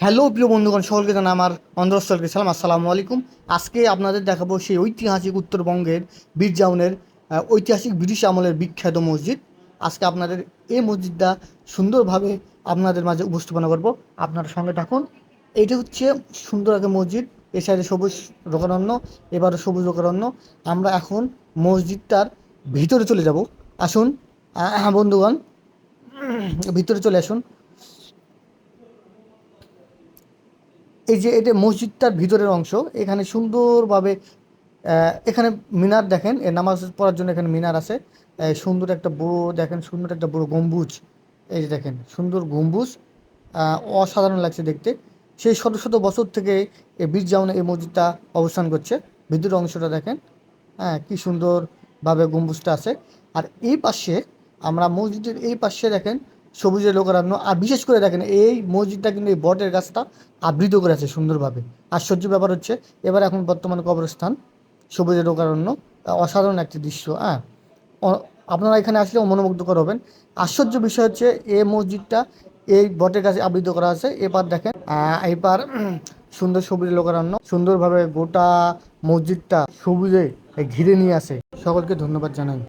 Hello প্রিয় বন্ধুগণ, সকলকে জানাই আমার অন্তরস্থলকে সালাম। আসসালামু আলাইকুম। আজকে আপনাদের দেখাবো সেই ঐতিহাসিক উত্তরবঙ্গের বীর জাউনের ঐতিহাসিক ব্রিটিশ আমলের বিখ্যাত মসজিদ। আজকে আপনাদের এই মসজিদটা সুন্দরভাবে আপনাদের মাঝে উপস্থাপনা করব। আপনার সঙ্গে থাকুন। এইটা হচ্ছে সুন্দর একটা মসজিদ। এ সাইডে সবুজ লোকারণ্য, এবারে সবুজ লোকারণ্য। আমরা এখন মসজিদটার ভিতরে চলে যাব। আসুন বন্ধুগণ, ভিতরে চলে আসুন। এই যে এটা মসজিদটার ভিতরের অংশ, এখানে সুন্দরভাবে এখানে মিনার দেখেন, এ নামাজ পড়ার জন্য এখানে মিনার আছে। সুন্দর একটা বড় দেখেন, সুন্দর একটা বড় গম্বুজ। এই যে দেখেন সুন্দর গম্বুজ, অসাধারণ লাগছে দেখতে। সেই শত শত বছর থেকে এই বীর জাউনে এই মসজিদটা অবস্থান করছে। ভিতরের অংশটা দেখেন, হ্যাঁ কী সুন্দরভাবে গম্বুজটা আছে। আর এই পাশে আমরা মসজিদের এই পাশে দেখেন সবুজের লোকারণ্য। আর বিশেষ করে দেখেন এই মসজিদটা কিন্তু এই বটের গাছটা আবৃত করে আছে সুন্দরভাবে। আশ্চর্য ব্যাপার হচ্ছে, এবার এখন বর্তমানে কবরস্থান, সবুজের লোকারণ্য, অসাধারণ একটি দৃশ্য। হ্যাঁ, আপনারা এখানে আসলে মনোমুগ্ধকর হবেন। আশ্চর্য বিষয় হচ্ছে এই মসজিদটা এই বটের গাছে আবৃত করা আছে। এবার দেখেন এবার সুন্দর সবুজের লোকারণ্য, সুন্দরভাবে গোটা মসজিদটা সবুজে ঘিরে নিয়ে আসে। সকলকে ধন্যবাদ জানাই।